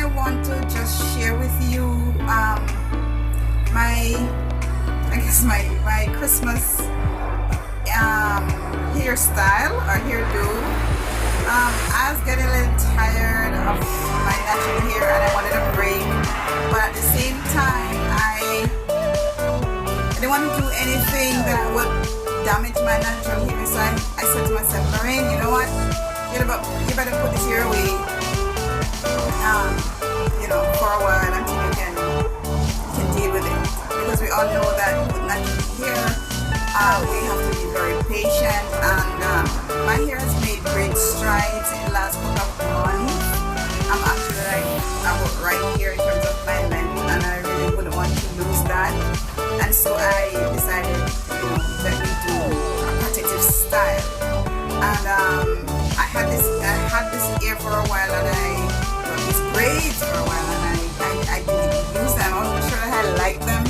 I want to just share with you my Christmas hairstyle or hairdo. I was getting a little tired of my natural hair and I wanted a break, but at the same time I didn't want to do anything that would damage my natural hair. So I said to myself, Lorraine, you know what? You better put this hair away, for a while until you can deal with it. Because we all know that with natural hair, we have to be very patient. And my hair has made great strides in the last couple of months. I'm actually about right here in terms of my length, and I really wouldn't want to lose that. And so I decided, let me do a protective style. And I had this hair for a while, and these braids for a while, and I didn't use them. I wasn't sure that I liked them,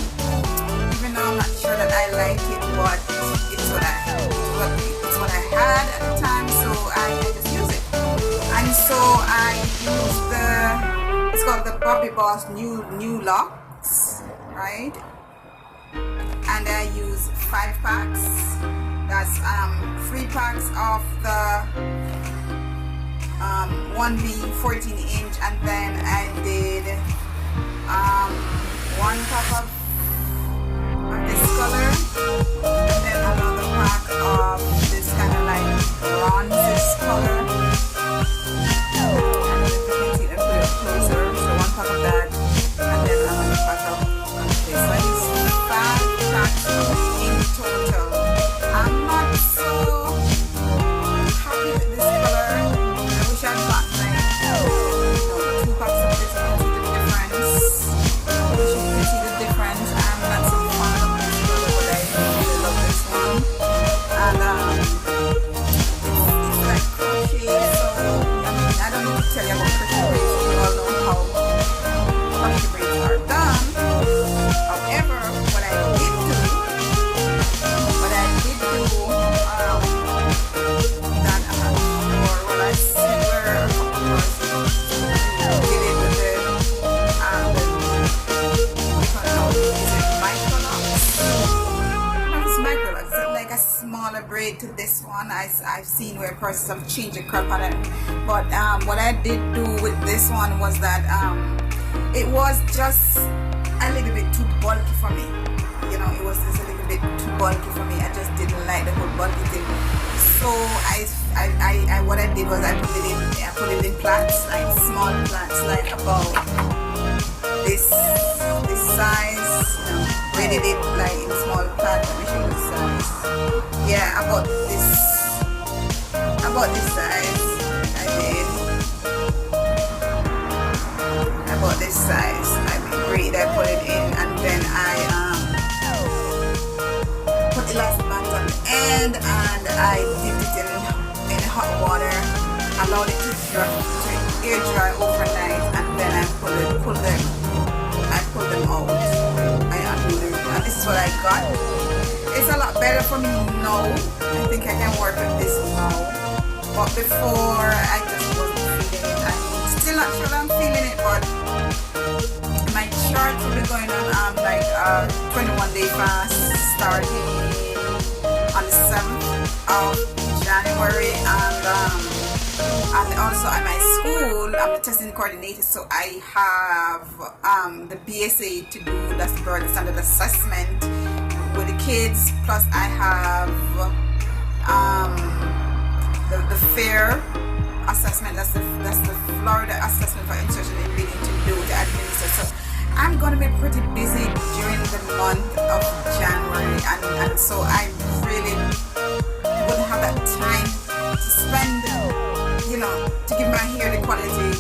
even though I'm not sure that I like it, but it's what I had at the time, so I just use it. And so I use it's called the Bobbi Boss new Locs, right? And I use 5 packs. That's 3 packs of the 1B 14-inch, and then I did 1 pack of this color, and then another pack of this kind of like bronze color. And if you can see it, put it closer. So 1 pack of that, and then another pack of this. So I use 5 packs in total. I'm not so happy with this color. I wish I'd got like 2 packs of this to see the difference. I wish you can see the difference. I'm not so fond of this color, but I really love this one. And it's like crochet, so I don't need to tell you about crochet braids. You all know how crochet braids are done. However, what I did do that I'm not sure. Well, I see where a couple of did it with it, is it micro Locs? No, it's micro Locs. It's like a smaller braid to this one. I've seen where persons have changed the curl pattern, but what I did do with this one was that it was just a little bit too bulky for me. It was just a little bit too bulky for me. I just didn't like the whole bulky thing. So what I did was I put it in plats, like small plats, like about this size. Braided it like in small plats. Let me show you the size. Yeah, about this size. I did about this size. I braid. I put it in, and then I put elastic bands on the end, and I dipped it in hot water, allowed it to air dry overnight, and then I pull them out. I undo them. And this is what I got. It's a lot better for me now. I think I can work with this now. But before, I just wasn't feeling it. I'm still not sure I'm feeling it, but my chart will be going on like 21-day fast starting on the 7th of January, and also at my school I'm the testing coordinator, so I have the BSA to do. That's the Bird Standard Assessment with the kids, plus I have the FAIR assessment. That's the Florida assessment for instruction in reading to do to administer. So I'm going to be pretty busy during the month of January, and so I really wouldn't have that time to spend, to give my hair the quality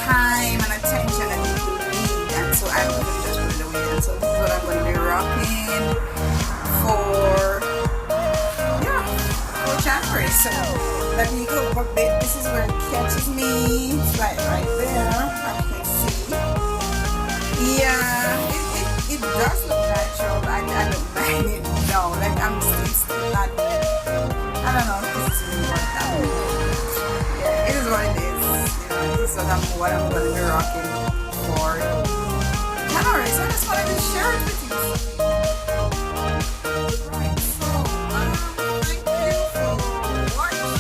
time and attention that it will need. And so I'm going to just put it away. And so this is what I'm going to be rocking for January. So let me go a bit. This is where it catches me. It's like right there. As you can see. Yeah, it does look natural. I don't mind it. No, like I'm still not. I don't know if this is really what happened. Yeah, it is what it is. This is So that's what I'm going to be rocking for January. So I just wanted to share it with you. Right, so thank you for watching.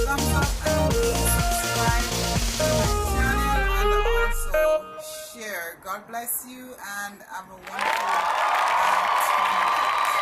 Thumbs up and please subscribe to my channel and also share. God bless you and have a wonderful 2 minutes.